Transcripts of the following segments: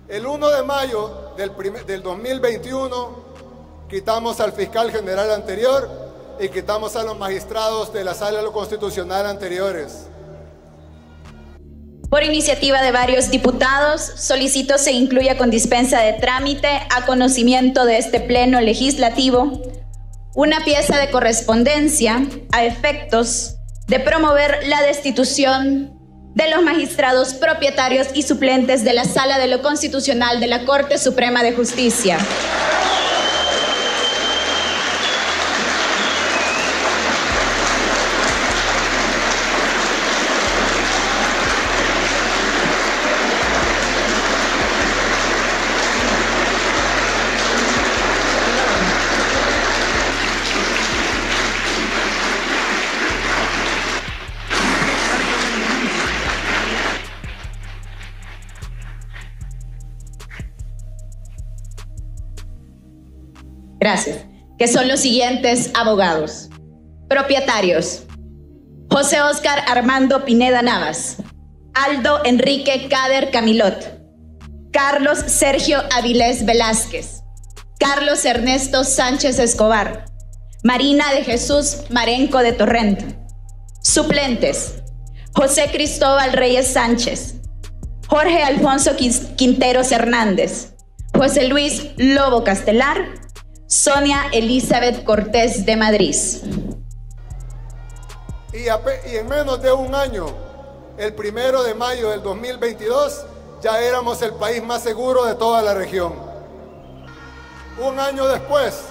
El 1 de mayo del 2021 quitamos al fiscal general anterior y quitamos a los magistrados de la Sala de lo Constitucional anteriores. Por iniciativa de varios diputados, solicito se incluya con dispensa de trámite a conocimiento de este Pleno Legislativo una pieza de correspondencia a efectos de promover la destitución de los magistrados propietarios y suplentes de la Sala de lo Constitucional de la Corte Suprema de Justicia. Gracias. Que son los siguientes abogados. Propietarios: José Óscar Armando Pineda Navas, Aldo Enrique Cader Camilot, Carlos Sergio Avilés Velázquez, Carlos Ernesto Sánchez Escobar, Marina de Jesús Marenco de Torrent. Suplentes: José Cristóbal Reyes Sánchez, Jorge Alfonso Quinteros Hernández, José Luis Lobo Castelar, Sonia Elizabeth Cortés de Madrid. Y en menos de un año, el 1 de mayo del 2022, ya éramos el país más seguro de toda la región. Un año después,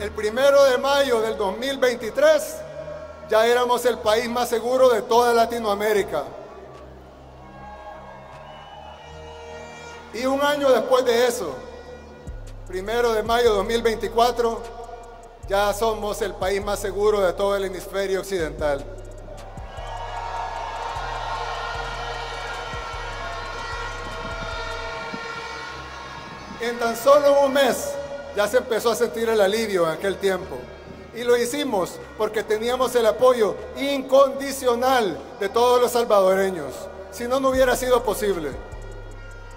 el 1 de mayo del 2023, ya éramos el país más seguro de toda Latinoamérica. Y un año después de eso, 1 de mayo de 2024, ya somos el país más seguro de todo el hemisferio occidental. En tan solo un mes ya se empezó a sentir el alivio en aquel tiempo. Y lo hicimos porque teníamos el apoyo incondicional de todos los salvadoreños. Si no, no hubiera sido posible.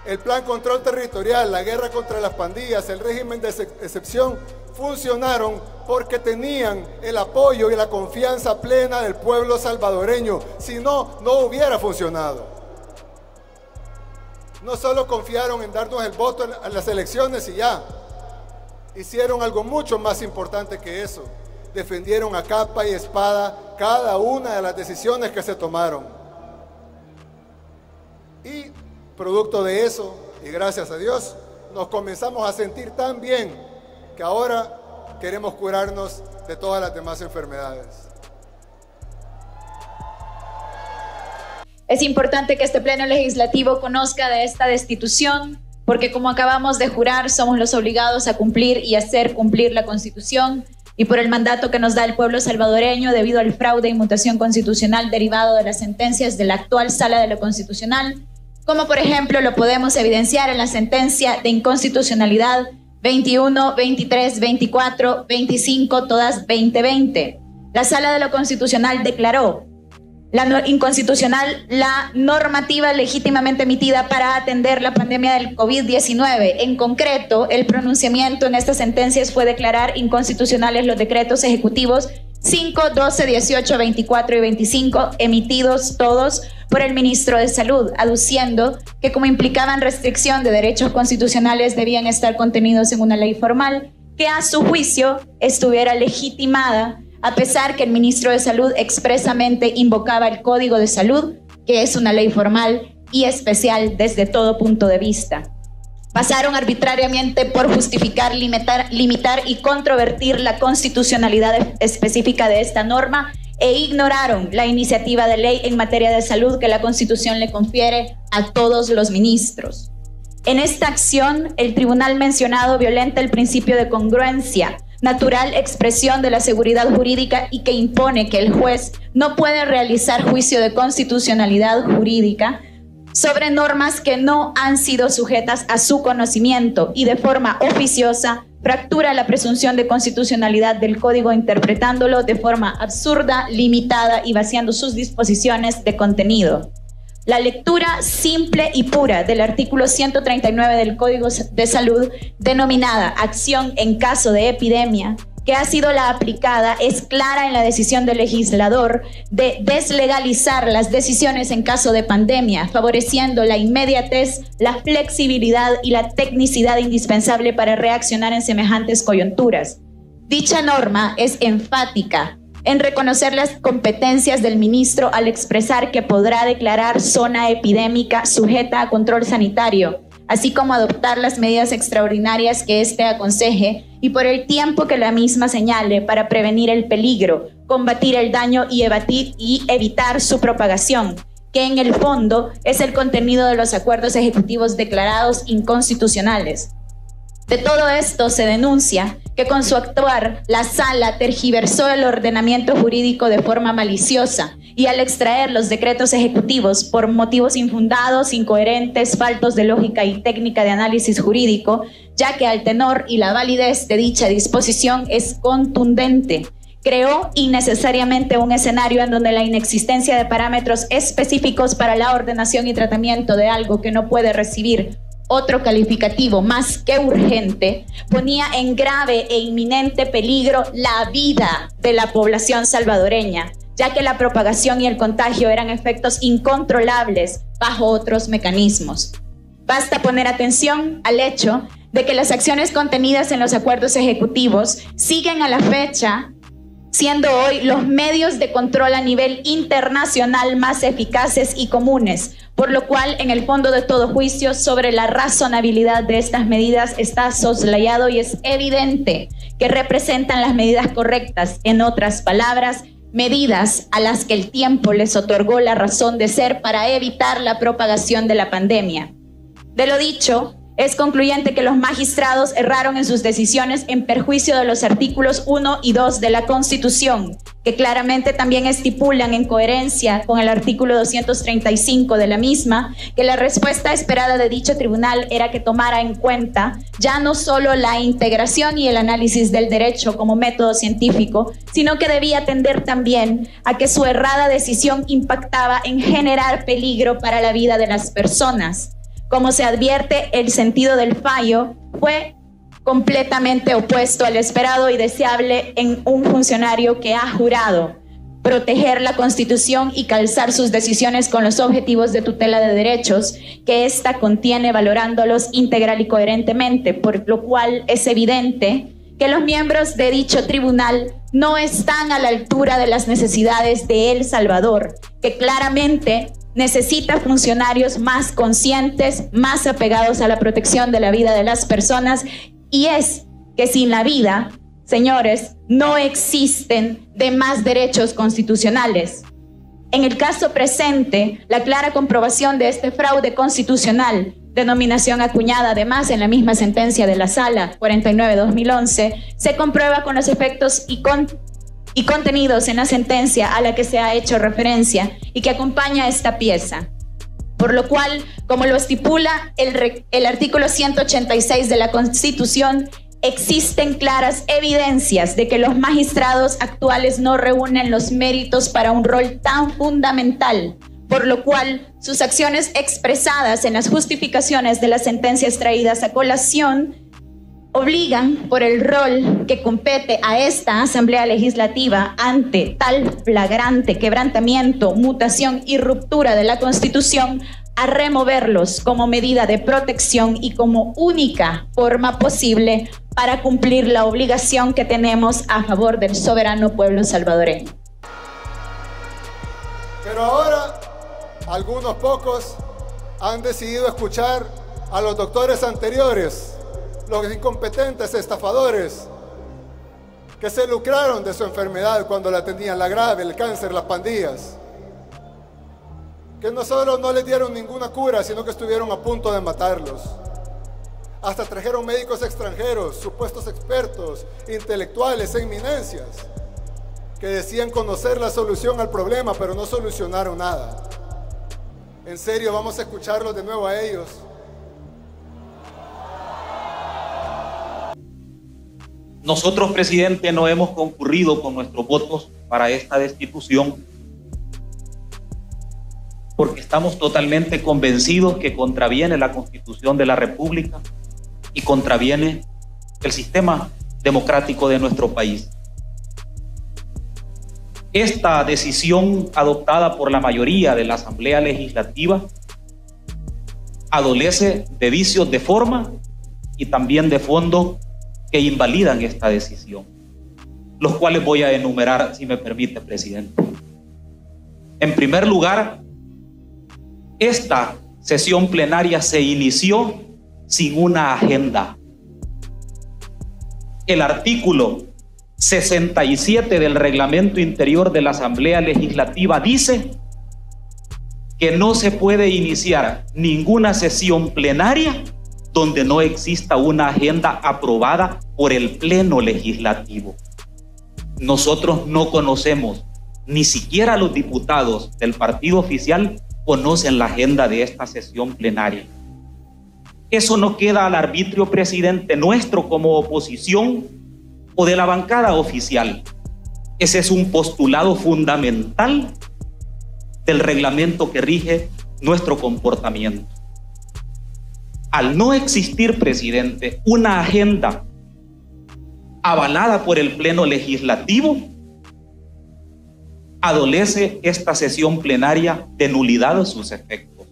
El Plan Control Territorial, la guerra contra las pandillas, el régimen de excepción funcionaron porque tenían el apoyo y la confianza plena del pueblo salvadoreño. Si no, no hubiera funcionado. No solo confiaron en darnos el voto en las elecciones y ya. Hicieron algo mucho más importante que eso. Defendieron a capa y espada cada una de las decisiones que se tomaron. Y producto de eso, y gracias a Dios, nos comenzamos a sentir tan bien que ahora queremos curarnos de todas las demás enfermedades. Es importante que este Pleno Legislativo conozca de esta destitución, porque como acabamos de jurar, somos los obligados a cumplir y hacer cumplir la Constitución, y por el mandato que nos da el pueblo salvadoreño debido al fraude y mutación constitucional derivado de las sentencias de la actual Sala de lo Constitucional, como por ejemplo lo podemos evidenciar en la sentencia de inconstitucionalidad 21, 23, 24, 25, todas 2020. La Sala de lo Constitucional declaró inconstitucional la normativa legítimamente emitida para atender la pandemia del COVID-19. En concreto, el pronunciamiento en estas sentencias fue declarar inconstitucionales los decretos ejecutivos 5, 12, 18, 24 y 25, emitidos todos por el ministro de Salud, aduciendo que como implicaban restricción de derechos constitucionales debían estar contenidos en una ley formal que a su juicio estuviera legitimada, a pesar que el ministro de Salud expresamente invocaba el Código de Salud, que es una ley formal y especial desde todo punto de vista. Pasaron arbitrariamente por justificar, limitar y controvertir la constitucionalidad específica de esta norma e ignoraron la iniciativa de ley en materia de salud que la Constitución le confiere a todos los ministros. En esta acción, el tribunal mencionado violenta el principio de congruencia, natural expresión de la seguridad jurídica y que impone que el juez no puede realizar juicio de constitucionalidad jurídica sobre normas que no han sido sujetas a su conocimiento y de forma oficiosa fractura la presunción de constitucionalidad del Código interpretándolo de forma absurda, limitada y vaciando sus disposiciones de contenido. La lectura simple y pura del artículo 139 del Código de Salud, denominada acción en caso de epidemia, que ha sido la aplicada, es clara en la decisión del legislador de deslegalizar las decisiones en caso de pandemia, favoreciendo la inmediatez, la flexibilidad y la tecnicidad indispensable para reaccionar en semejantes coyunturas. Dicha norma es enfática en reconocer las competencias del ministro al expresar que podrá declarar zona epidémica sujeta a control sanitario, así como adoptar las medidas extraordinarias que éste aconseje y por el tiempo que la misma señale para prevenir el peligro, combatir el daño y evitar su propagación, que en el fondo es el contenido de los acuerdos ejecutivos declarados inconstitucionales. De todo esto se denuncia que con su actuar la Sala tergiversó el ordenamiento jurídico de forma maliciosa y al extraer los decretos ejecutivos por motivos infundados, incoherentes, faltos de lógica y técnica de análisis jurídico, ya que el tenor y la validez de dicha disposición es contundente. Creó innecesariamente un escenario en donde la inexistencia de parámetros específicos para la ordenación y tratamiento de algo que no puede recibir otro calificativo más que urgente, ponía en grave e inminente peligro la vida de la población salvadoreña, ya que la propagación y el contagio eran efectos incontrolables bajo otros mecanismos. Basta poner atención al hecho de que las acciones contenidas en los acuerdos ejecutivos siguen a la fecha siendo hoy los medios de control a nivel internacional más eficaces y comunes, por lo cual en el fondo de todo juicio sobre la razonabilidad de estas medidas está soslayado y es evidente que representan las medidas correctas, en otras palabras, medidas a las que el tiempo les otorgó la razón de ser para evitar la propagación de la pandemia. De lo dicho, es concluyente que los magistrados erraron en sus decisiones en perjuicio de los artículos 1 y 2 de la Constitución, que claramente también estipulan en coherencia con el artículo 235 de la misma, que la respuesta esperada de dicho tribunal era que tomara en cuenta ya no solo la integración y el análisis del derecho como método científico, sino que debía atender también a que su errada decisión impactaba en generar peligro para la vida de las personas. Como se advierte, el sentido del fallo fue completamente opuesto al esperado y deseable en un funcionario que ha jurado proteger la Constitución y calzar sus decisiones con los objetivos de tutela de derechos que ésta contiene, valorándolos integral y coherentemente, por lo cual es evidente que los miembros de dicho tribunal no están a la altura de las necesidades de El Salvador, que claramente necesita funcionarios más conscientes, más apegados a la protección de la vida de las personas, y es que sin la vida, señores, no existen demás derechos constitucionales. En el caso presente, la clara comprobación de este fraude constitucional, denominación acuñada además en la misma sentencia de la Sala 49-2011, se comprueba con los efectos y contenidos en la sentencia a la que se ha hecho referencia y que acompaña esta pieza. Por lo cual, como lo estipula el artículo 186 de la Constitución, existen claras evidencias de que los magistrados actuales no reúnen los méritos para un rol tan fundamental, por lo cual sus acciones expresadas en las justificaciones de las sentencias traídas a colación obligan, por el rol que compete a esta Asamblea Legislativa ante tal flagrante quebrantamiento, mutación y ruptura de la Constitución, a removerlos como medida de protección y como única forma posible para cumplir la obligación que tenemos a favor del soberano pueblo salvadoreño. Pero ahora, algunos pocos han decidido escuchar a los doctores anteriores, los incompetentes estafadores que se lucraron de su enfermedad cuando la tenían, la grave, el cáncer, las pandillas, que no solo no les dieron ninguna cura, sino que estuvieron a punto de matarlos. Hasta trajeron médicos extranjeros, supuestos expertos, intelectuales, eminencias, que decían conocer la solución al problema, pero no solucionaron nada. En serio, vamos a escucharlos de nuevo a ellos. Nosotros, presidente, no hemos concurrido con nuestros votos para esta destitución porque estamos totalmente convencidos que contraviene la Constitución de la República y contraviene el sistema democrático de nuestro país. Esta decisión adoptada por la mayoría de la Asamblea Legislativa adolece de vicios de forma y también de fondo que invalidan esta decisión, los cuales voy a enumerar, si me permite, presidente. En primer lugar, esta sesión plenaria se inició sin una agenda. El artículo 67 del reglamento interior de la Asamblea Legislativa dice que no se puede iniciar ninguna sesión plenaria donde no exista una agenda aprobada por el Pleno Legislativo. Nosotros no conocemos, ni siquiera los diputados del partido oficial conocen la agenda de esta sesión plenaria. Eso no queda al arbitrio, presidente, nuestro como oposición o de la bancada oficial. Ese es un postulado fundamental del reglamento que rige nuestro comportamiento. Al no existir, presidente, una agenda avalada por el Pleno Legislativo, adolece esta sesión plenaria de nulidad de sus efectos.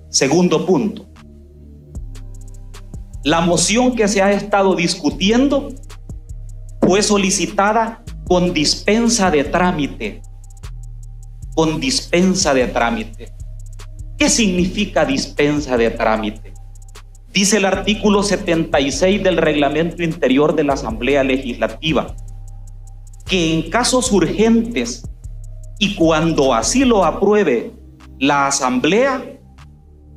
Segundo punto. La moción que se ha estado discutiendo fue solicitada con dispensa de trámite. Con dispensa de trámite. ¿Qué significa dispensa de trámite? Dice el artículo 76 del reglamento interior de la Asamblea Legislativa que en casos urgentes y cuando así lo apruebe la Asamblea,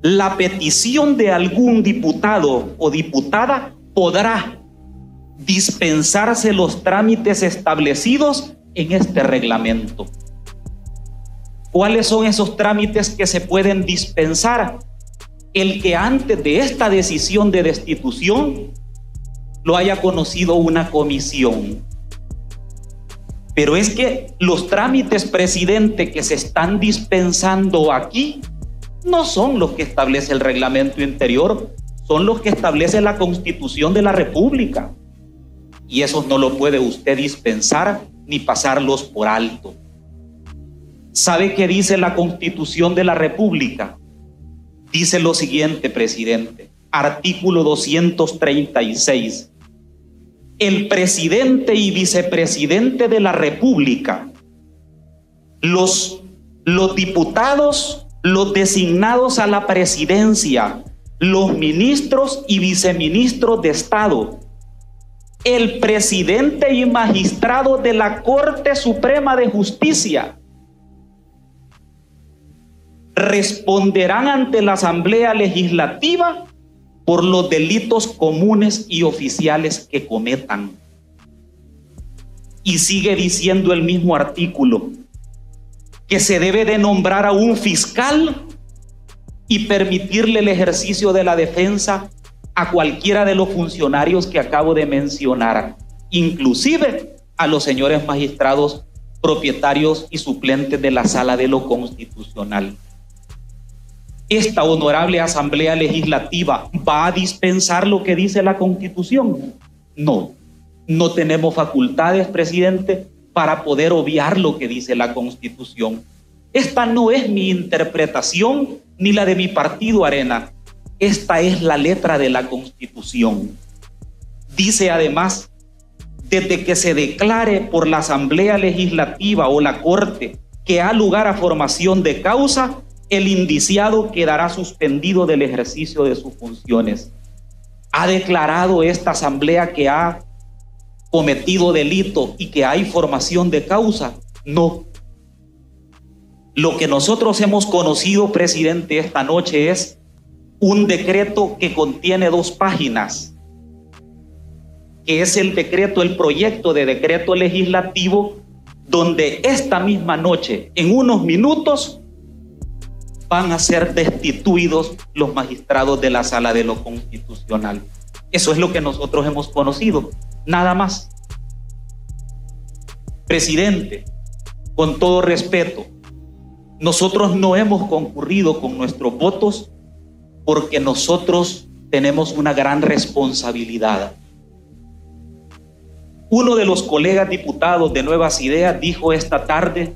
la petición de algún diputado o diputada podrá dispensarse los trámites establecidos en este reglamento. ¿Cuáles son esos trámites que se pueden dispensar? El que antes de esta decisión de destitución lo haya conocido una comisión. Pero es que los trámites, presidente, que se están dispensando aquí no son los que establece el reglamento interior, son los que establece la Constitución de la República. Y esos no lo puede usted dispensar ni pasarlos por alto. ¿Sabe qué dice la Constitución de la República? Dice lo siguiente, presidente, artículo 236. El presidente y vicepresidente de la República, los diputados, los designados a la presidencia, los ministros y viceministros de Estado, el presidente y magistrado de la Corte Suprema de Justicia, responderán ante la Asamblea Legislativa por los delitos comunes y oficiales que cometan. Y sigue diciendo el mismo artículo que se debe de nombrar a un fiscal y permitirle el ejercicio de la defensa a cualquiera de los funcionarios que acabo de mencionar, inclusive a los señores magistrados propietarios y suplentes de la Sala de lo Constitucional. ¿Esta honorable Asamblea Legislativa va a dispensar lo que dice la Constitución? No, no tenemos facultades, presidente, para poder obviar lo que dice la Constitución. Esta no es mi interpretación ni la de mi partido Arena. Esta es la letra de la Constitución. Dice además, desde que se declare por la Asamblea Legislativa o la Corte que ha lugar a formación de causa, el indiciado quedará suspendido del ejercicio de sus funciones. ¿Ha declarado esta Asamblea que ha cometido delito y que hay formación de causa? No. Lo que nosotros hemos conocido, presidente, esta noche es un decreto que contiene 2 páginas, que es el proyecto de decreto legislativo, donde esta misma noche, en unos minutos, van a ser destituidos los magistrados de la Sala de lo Constitucional. Eso es lo que nosotros hemos conocido, nada más. Presidente, con todo respeto, Nosotros no hemos concurrido con nuestros votos porque nosotros tenemos una gran responsabilidad. Uno de los colegas diputados de Nuevas Ideas dijo esta tarde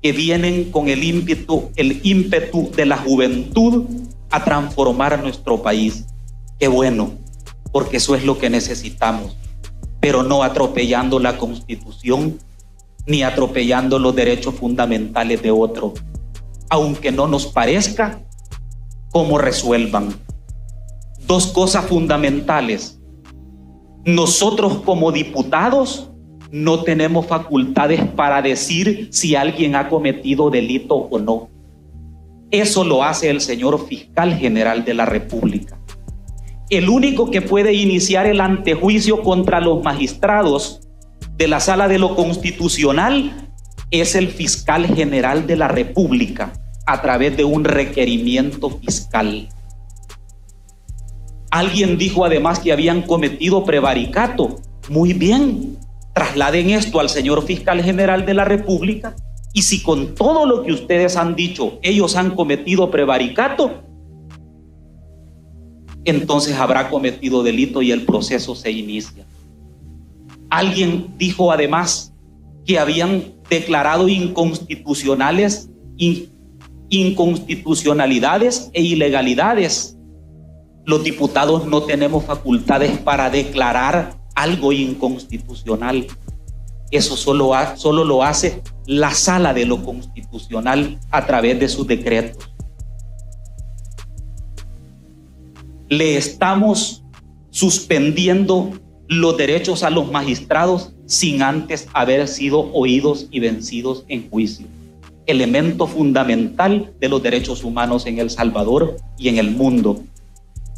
que vienen con el ímpetu de la juventud a transformar nuestro país. Qué bueno, porque eso es lo que necesitamos, pero no atropellando la Constitución ni atropellando los derechos fundamentales de otro, aunque no nos parezca cómo resuelvan. Dos cosas fundamentales. Nosotros como diputados no tenemos facultades para decir si alguien ha cometido delito o no. Eso lo hace el señor fiscal general de la República. El único que puede iniciar el antejuicio contra los magistrados de la Sala de lo Constitucional es el fiscal general de la República a través de un requerimiento fiscal. Alguien dijo además que habían cometido prevaricato. Muy bien, trasladen esto al señor fiscal general de la República y si con todo lo que ustedes han dicho ellos han cometido prevaricato, entonces habrá cometido delito y el proceso se inicia. Alguien dijo además que habían declarado inconstitucionalidades e ilegalidades. Los diputados no tenemos facultades para declarar algo inconstitucional. Eso solo lo hace la Sala de lo Constitucional a través de sus decretos. Le estamos suspendiendo los derechos a los magistrados sin antes haber sido oídos y vencidos en juicio. Elemento fundamental de los derechos humanos en El Salvador y en el mundo.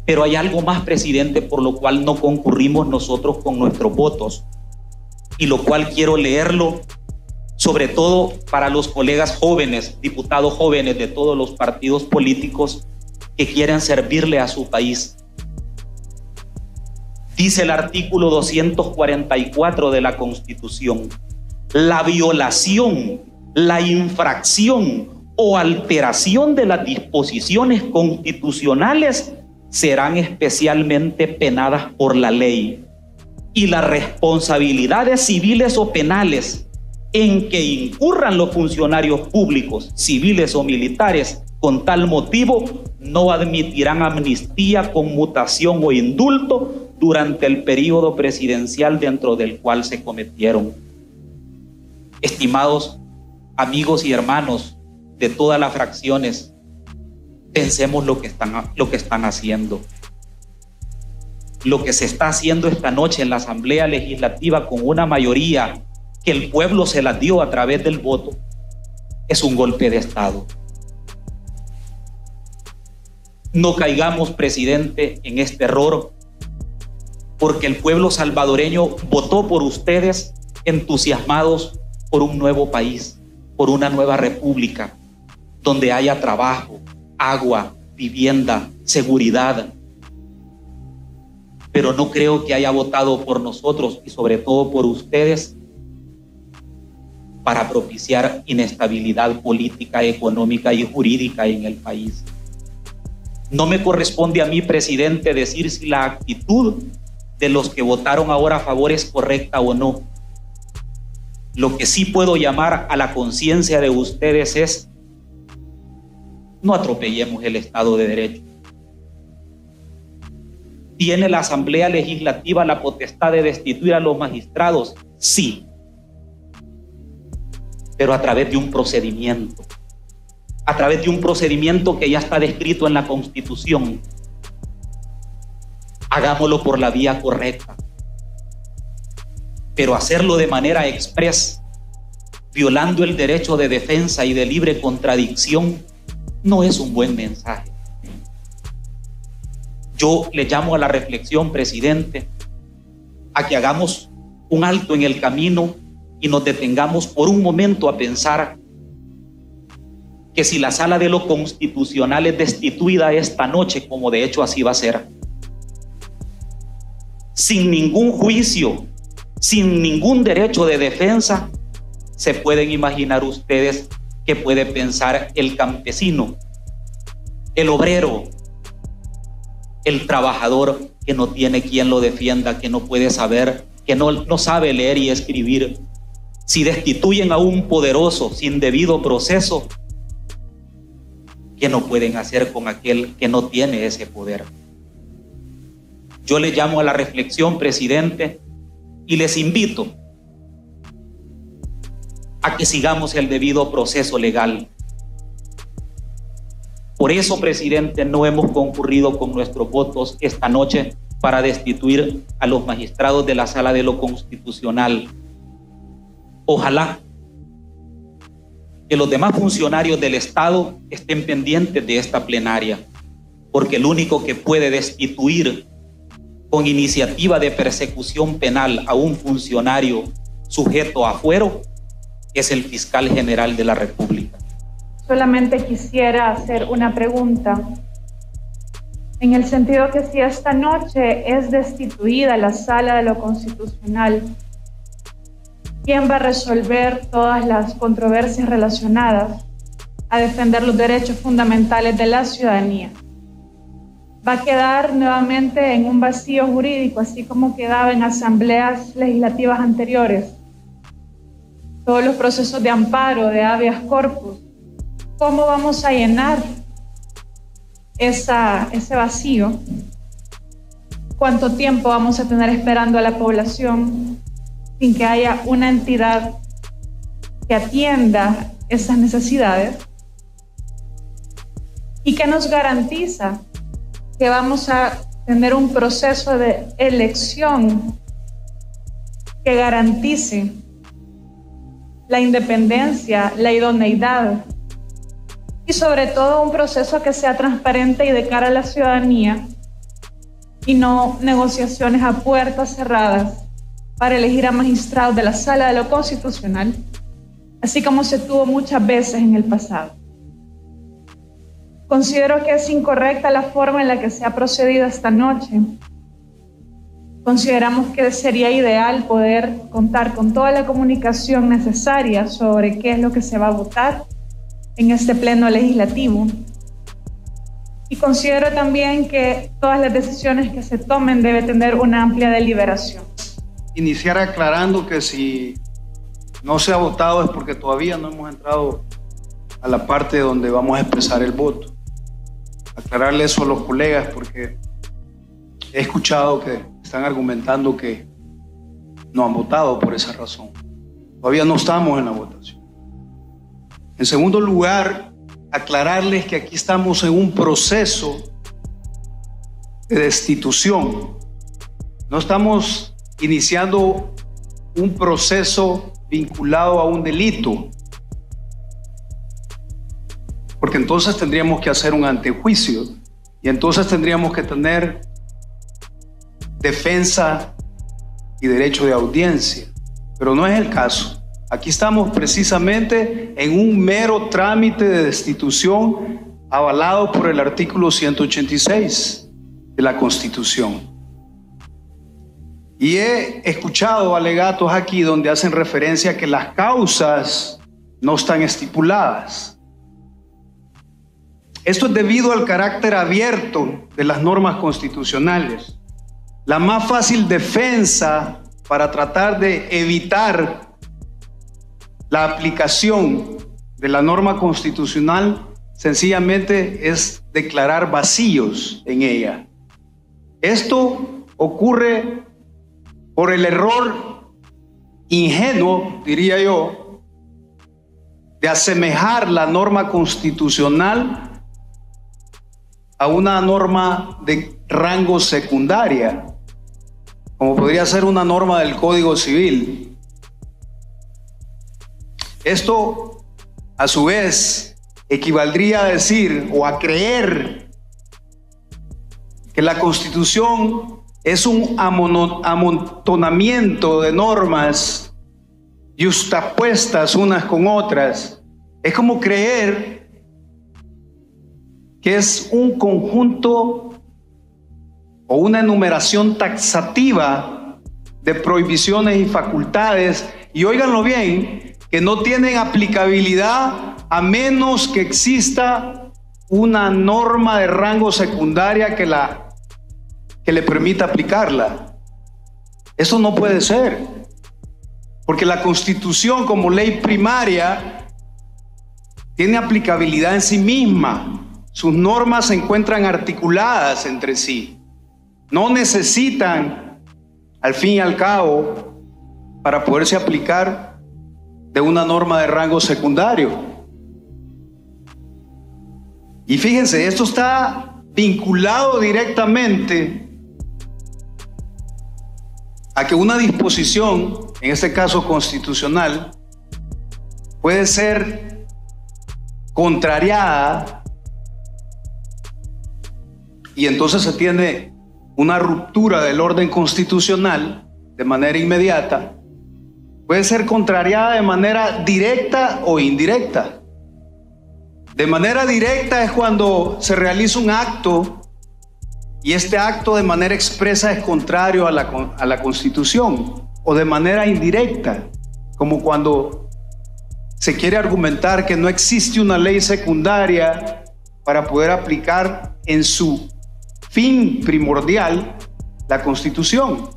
Pero hay algo más, presidente, por lo cual no concurrimos nosotros con nuestros votos, y lo cual quiero leerlo, sobre todo para los colegas jóvenes, diputados jóvenes de todos los partidos políticos que quieren servirle a su país. Dice el artículo 244 de la Constitución: la violación, la infracción o alteración de las disposiciones constitucionales serán especialmente penadas por la ley, y las responsabilidades civiles o penales en que incurran los funcionarios públicos, civiles o militares con tal motivo no admitirán amnistía, conmutación o indulto durante el periodo presidencial dentro del cual se cometieron. Estimados amigos y hermanos de todas las fracciones, pensemos lo que están haciendo. Lo que se está haciendo esta noche en la Asamblea Legislativa con una mayoría que el pueblo se la dio a través del voto es un golpe de Estado. No caigamos, presidente, en este error, porque el pueblo salvadoreño votó por ustedes entusiasmados por un nuevo país, por una nueva república, donde haya trabajo, agua, vivienda, seguridad. Pero no creo que haya votado por nosotros y sobre todo por ustedes para propiciar inestabilidad política, económica y jurídica en el país. No me corresponde a mí, presidente, decir si la actitud de los que votaron ahora a favor es correcta o no. Lo que sí puedo llamar a la conciencia de ustedes es: no atropellemos el Estado de Derecho. ¿Tiene la Asamblea Legislativa la potestad de destituir a los magistrados? Sí, pero a través de un procedimiento. A través de un procedimiento que ya está descrito en la Constitución. Hagámoslo por la vía correcta. Pero hacerlo de manera express, violando el derecho de defensa y de libre contradicción, no es un buen mensaje. Yo le llamo a la reflexión, presidente, a que hagamos un alto en el camino y nos detengamos por un momento a pensar que si la Sala de lo Constitucional es destituida esta noche, como de hecho así va a ser, sin ningún juicio, sin ningún derecho de defensa, se pueden imaginar ustedes que puede pensar el campesino, el obrero, el trabajador que no tiene quien lo defienda, que no puede saber, que no sabe leer y escribir. Si destituyen a un poderoso sin debido proceso, ¿qué no pueden hacer con aquel que no tiene ese poder? Yo les llamo a la reflexión, presidente, y les invito a que sigamos el debido proceso legal. Por eso, presidente, no hemos concurrido con nuestros votos esta noche para destituir a los magistrados de la Sala de lo Constitucional. Ojalá que los demás funcionarios del Estado estén pendientes de esta plenaria, porque el único que puede destituir con iniciativa de persecución penal a un funcionario sujeto a fuero es el fiscal general de la República. Solamente quisiera hacer una pregunta, en el sentido que si esta noche es destituida la Sala de lo Constitucional, ¿quién va a resolver todas las controversias relacionadas a defender los derechos fundamentales de la ciudadanía? Va a quedar nuevamente en un vacío jurídico, así como quedaba en asambleas legislativas anteriores. Todos los procesos de amparo, de habeas corpus, ¿cómo vamos a llenar ese vacío? ¿Cuánto tiempo vamos a tener esperando a la población sin que haya una entidad que atienda esas necesidades? ¿Y qué nos garantiza que vamos a tener un proceso de elección que garantice la independencia, la idoneidad y sobre todo un proceso que sea transparente y de cara a la ciudadanía y no negociaciones a puertas cerradas para elegir a magistrados de la Sala de lo Constitucional, así como se tuvo muchas veces en el pasado? Considero que es incorrecta la forma en la que se ha procedido esta noche. Consideramos que sería ideal poder contar con toda la comunicación necesaria sobre qué es lo que se va a votar en este pleno legislativo. Y considero también que todas las decisiones que se tomen deben tener una amplia deliberación. Iniciar aclarando que si no se ha votado es porque todavía no hemos entrado a la parte donde vamos a expresar el voto. Aclararle eso a los colegas porque he escuchado que están argumentando que no han votado por esa razón. Todavía no estamos en la votación. En segundo lugar, aclararles que aquí estamos en un proceso de destitución. No estamos iniciando un proceso vinculado a un delito, porque entonces tendríamos que hacer un antejuicio y entonces tendríamos que tener defensa y derecho de audiencia, pero no es el caso. Aquí estamos precisamente en un mero trámite de destitución avalado por el artículo 186 de la Constitución. Y he escuchado alegatos aquí donde hacen referencia a que las causas no están estipuladas. Esto es debido al carácter abierto de las normas constitucionales. La más fácil defensa para tratar de evitar la aplicación de la norma constitucional sencillamente es declarar vacíos en ella. Esto ocurre por el error ingenuo, diría yo, de asemejar la norma constitucional a una norma de rango secundaria, como podría ser una norma del Código Civil. Esto, a su vez, equivaldría a decir o a creer que la Constitución es un amontonamiento de normas yuxtapuestas unas con otras. Es como creer que es un conjunto o una enumeración taxativa de prohibiciones y facultades, y óiganlo bien, que no tienen aplicabilidad a menos que exista una norma de rango secundaria que le permita aplicarla. Eso no puede ser, porque la Constitución como ley primaria tiene aplicabilidad en sí misma. Sus normas se encuentran articuladas entre sí. No necesitan, al fin y al cabo, para poderse aplicar de una norma de rango secundario. Y fíjense, esto está vinculado directamente a que una disposición, en este caso constitucional, puede ser contrariada y entonces se tiene una ruptura del orden constitucional de manera inmediata. Puede ser contrariada de manera directa o indirecta. De manera directa es cuando se realiza un acto y este acto de manera expresa es contrario a la Constitución, o de manera indirecta, como cuando se quiere argumentar que no existe una ley secundaria para poder aplicar en su fin primordial la Constitución.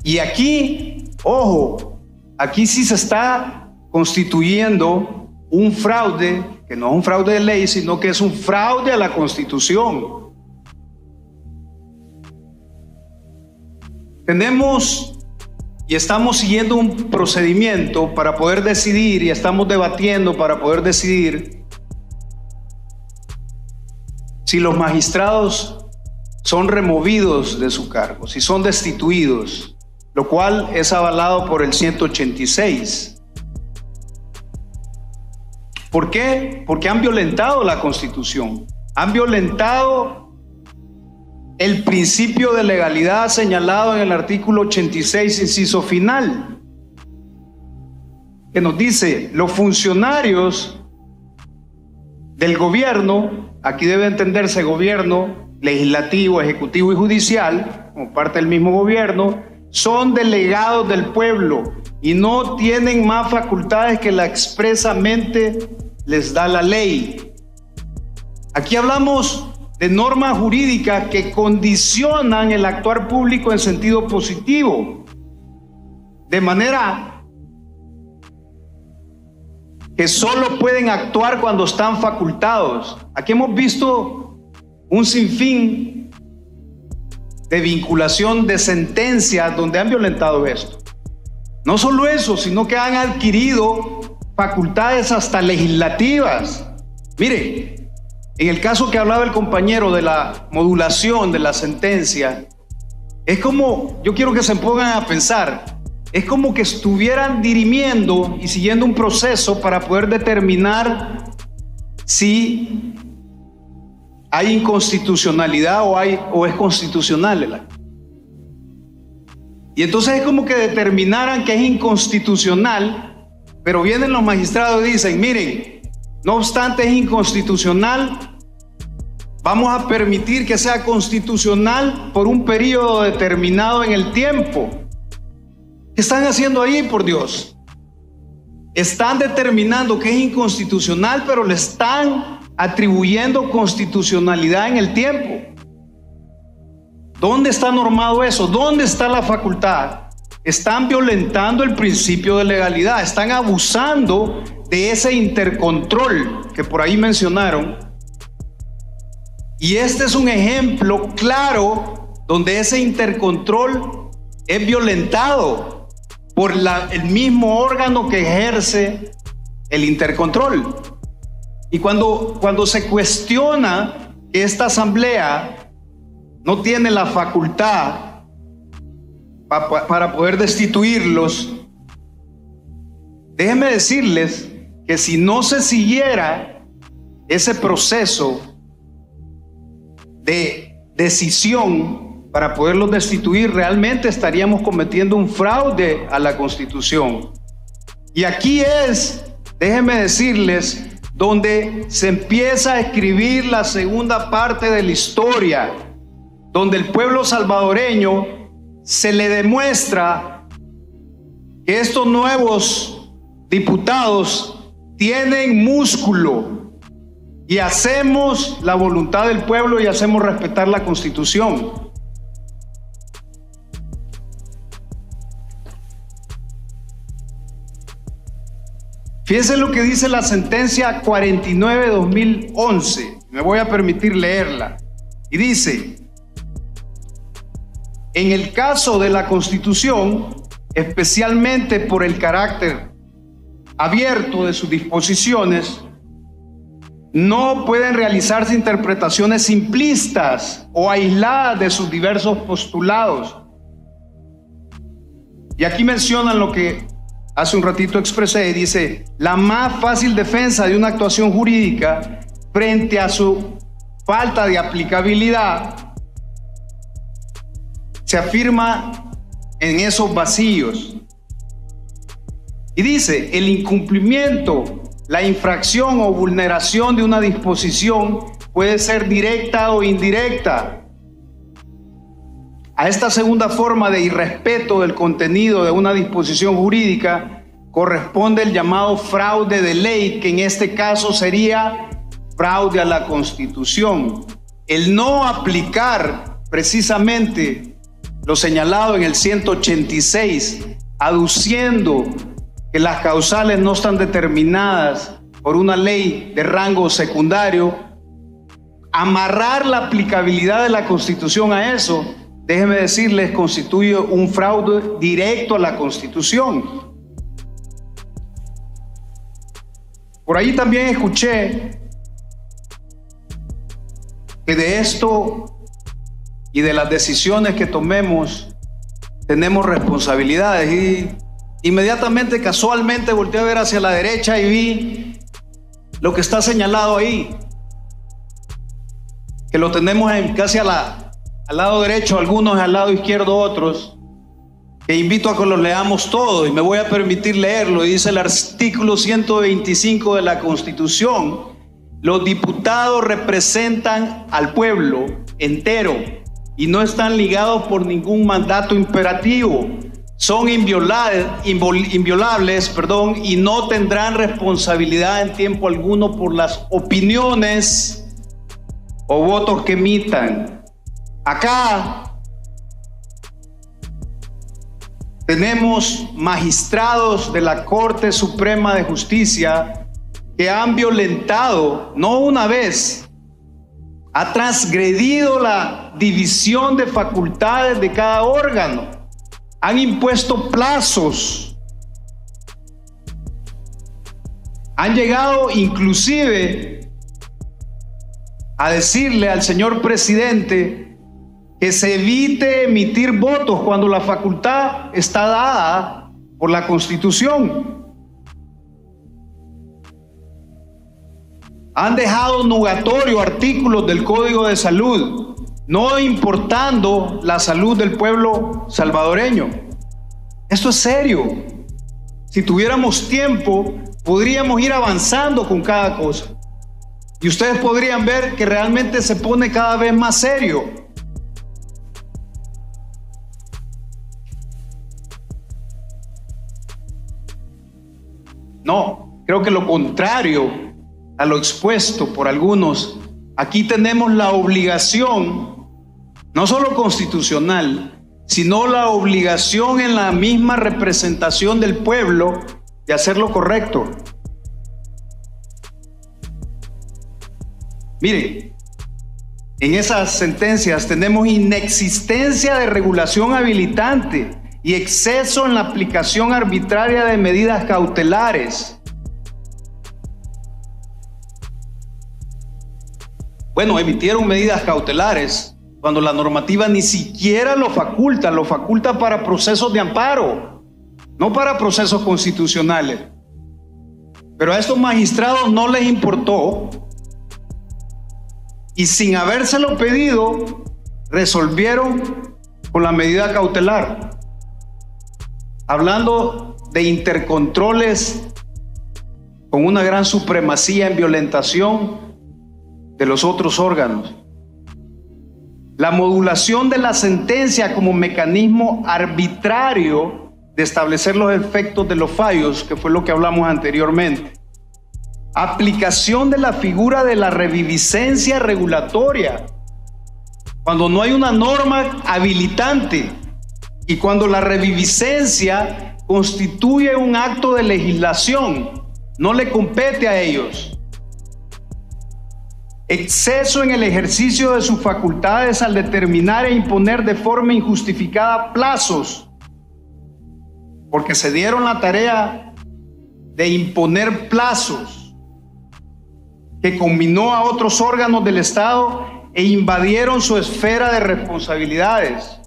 Y aquí, ojo, aquí sí se está constituyendo un fraude, que no es un fraude de ley, sino que es un fraude a la Constitución. Tenemos y estamos siguiendo un procedimiento para poder decidir, y estamos debatiendo para poder decidir si los magistrados son removidos de su cargo, si son destituidos, lo cual es avalado por el 186. ¿Por qué? Porque han violentado la Constitución, han violentado el principio de legalidad señalado en el artículo 86, inciso final, que nos dice: los funcionarios del gobierno, aquí debe entenderse gobierno legislativo, ejecutivo y judicial, como parte del mismo gobierno, son delegados del pueblo y no tienen más facultades que la expresamente les da la ley. Aquí hablamos de normas jurídicas que condicionan el actuar público en sentido positivo, de manera que solo pueden actuar cuando están facultados. Aquí hemos visto un sinfín de vinculación de sentencias donde han violentado esto. No solo eso, sino que han adquirido facultades hasta legislativas. Mire, en el caso que hablaba el compañero de la modulación de la sentencia, es como, yo quiero que se pongan a pensar, es como que estuvieran dirimiendo y siguiendo un proceso para poder determinar si hay inconstitucionalidad o es constitucional el acto. Y entonces es como que determinaran que es inconstitucional, pero vienen los magistrados y dicen: miren, no obstante es inconstitucional, vamos a permitir que sea constitucional por un periodo determinado en el tiempo. ¿Qué están haciendo ahí, por Dios? Están determinando que es inconstitucional, pero le están atribuyendo constitucionalidad en el tiempo. ¿Dónde está normado eso? ¿Dónde está la facultad? Están violentando el principio de legalidad, están abusando de ese intercontrol que por ahí mencionaron. Y este es un ejemplo claro donde ese intercontrol es violentado por el mismo órgano que ejerce el intercontrol. Y cuando se cuestiona que esta asamblea no tiene la facultad para poder destituirlos, déjenme decirles que si no se siguiera ese proceso de decisión para poderlos destituir, realmente estaríamos cometiendo un fraude a la Constitución. Y aquí es, déjenme decirles, donde se empieza a escribir la segunda parte de la historia, donde el pueblo salvadoreño se le demuestra que estos nuevos diputados tienen músculo y hacemos la voluntad del pueblo y hacemos respetar la Constitución. Fíjense lo que dice la sentencia 49/2011. Me voy a permitir leerla. Y dice: en el caso de la Constitución, especialmente por el carácter abierto de sus disposiciones, no pueden realizarse interpretaciones simplistas o aisladas de sus diversos postulados. Y aquí mencionan lo que hace un ratito expresé, y dice: la más fácil defensa de una actuación jurídica frente a su falta de aplicabilidad se afirma en esos vacíos. Y dice: el incumplimiento, la infracción o vulneración de una disposición puede ser directa o indirecta. A esta segunda forma de irrespeto del contenido de una disposición jurídica corresponde el llamado fraude de ley, que en este caso sería fraude a la Constitución. El no aplicar precisamente lo señalado en el 186, aduciendo que las causales no están determinadas por una ley de rango secundario, amarrar la aplicabilidad de la Constitución a eso, déjenme decirles, constituye un fraude directo a la Constitución. Por ahí también escuché que de esto y de las decisiones que tomemos tenemos responsabilidades, y inmediatamente, casualmente, volteé a ver hacia la derecha y vi lo que está señalado ahí, que lo tenemos casi al lado derecho, algunos al lado izquierdo otros, que invito a que lo leamos todos, y me voy a permitir leerlo. Y dice el artículo 125 de la Constitución: los diputados representan al pueblo entero y no están ligados por ningún mandato imperativo. Son inviolables, y no tendrán responsabilidad en tiempo alguno por las opiniones o votos que emitan. Acá tenemos magistrados de la Corte Suprema de Justicia que han violentado, no una vez, ha transgredido la división de facultades de cada órgano. Han impuesto plazos, han llegado inclusive a decirle al señor presidente que se evite emitir votos cuando la facultad está dada por la Constitución. Han dejado nugatorio artículos del Código de Salud, no importando la salud del pueblo salvadoreño. Esto es serio. Si tuviéramos tiempo, podríamos ir avanzando con cada cosa. Y ustedes podrían ver que realmente se pone cada vez más serio. No, creo que lo contrario a lo expuesto por algunos. Aquí tenemos la obligación, no solo constitucional, sino la obligación en la misma representación del pueblo de hacer lo correcto. Mire, en esas sentencias tenemos inexistencia de regulación habilitante y exceso en la aplicación arbitraria de medidas cautelares. Bueno, emitieron medidas cautelares cuando la normativa ni siquiera lo faculta para procesos de amparo, no para procesos constitucionales. Pero a estos magistrados no les importó, y sin habérselo pedido, resolvieron con la medida cautelar, hablando de intercontroles con una gran supremacía en violentación de los otros órganos. La modulación de la sentencia como mecanismo arbitrario de establecer los efectos de los fallos, que fue lo que hablamos anteriormente. Aplicación de la figura de la reviviscencia regulatoria. Cuando no hay una norma habilitante y cuando la reviviscencia constituye un acto de legislación, no le compete a ellos. Exceso en el ejercicio de sus facultades al determinar e imponer de forma injustificada plazos, porque se dieron la tarea de imponer plazos que combinó a otros órganos del Estado e invadieron su esfera de responsabilidades.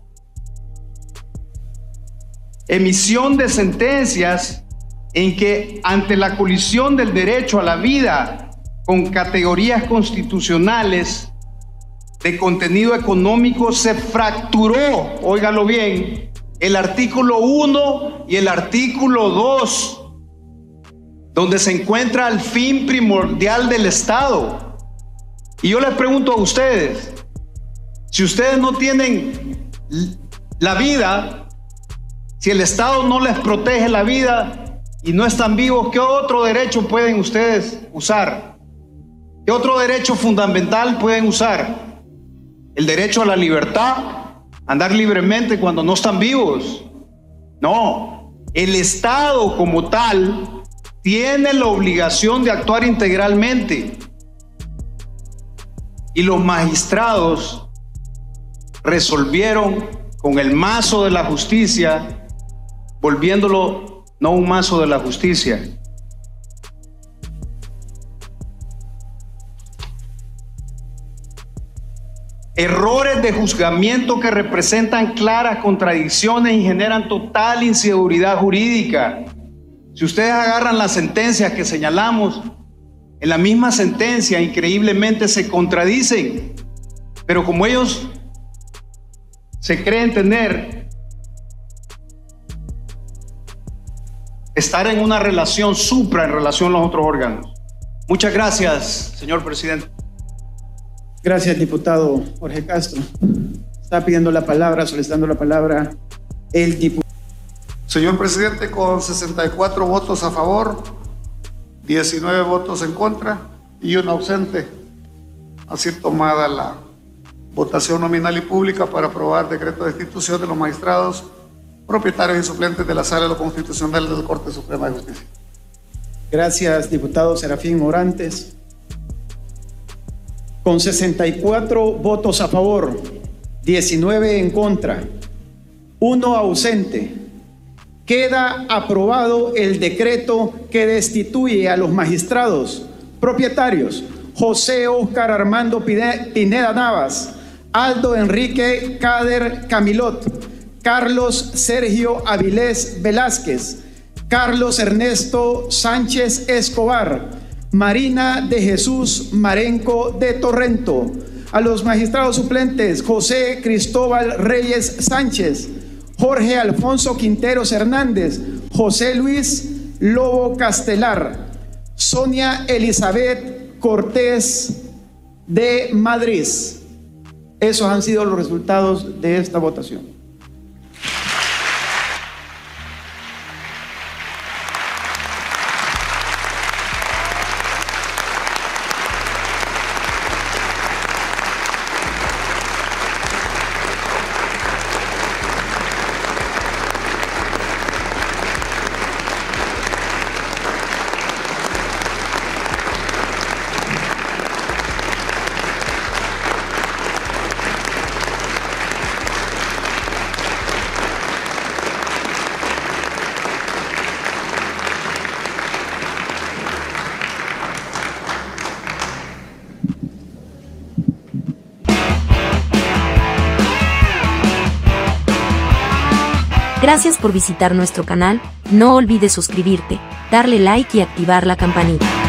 Emisión de sentencias en que, ante la colisión del derecho a la vida con categorías constitucionales de contenido económico, se fracturó, óigalo bien, el artículo 1 y el artículo 2, donde se encuentra el fin primordial del Estado. Y yo les pregunto a ustedes, si ustedes no tienen la vida, si el Estado no les protege la vida y no están vivos, ¿qué otro derecho pueden ustedes usar? ¿Qué otro derecho fundamental pueden usar? El derecho a la libertad, andar libremente cuando no están vivos. No, el Estado como tal tiene la obligación de actuar integralmente. Y los magistrados resolvieron con el mazo de la justicia, volviéndolo no un mazo de la justicia. Errores de juzgamiento que representan claras contradicciones y generan total inseguridad jurídica. Si ustedes agarran las sentencias que señalamos, en la misma sentencia increíblemente se contradicen, pero como ellos se creen estar en una relación supra en relación a los otros órganos. Muchas gracias, señor presidente. Gracias, diputado Jorge Castro. Está pidiendo la palabra, solicitando la palabra el diputado. Señor presidente, con 64 votos a favor, 19 votos en contra y un ausente, así tomada la votación nominal y pública para aprobar decreto de destitución de los magistrados propietarios y suplentes de la Sala de lo Constitucional de la Corte Suprema de Justicia. Gracias, diputado Serafín Morantes. Con 64 votos a favor, 19 en contra, 1 ausente, queda aprobado el decreto que destituye a los magistrados propietarios José Óscar Armando Pineda Navas, Aldo Enrique Cader Camilot, Carlos Sergio Avilés Velázquez, Carlos Ernesto Sánchez Escobar, Marina de Jesús Marenco de Torrento. A los magistrados suplentes José Cristóbal Reyes Sánchez, Jorge Alfonso Quinteros Hernández, José Luis Lobo Castelar, Sonia Elizabeth Cortés de Madrid. Esos han sido los resultados de esta votación. Gracias por visitar nuestro canal, no olvides suscribirte, darle like y activar la campanita.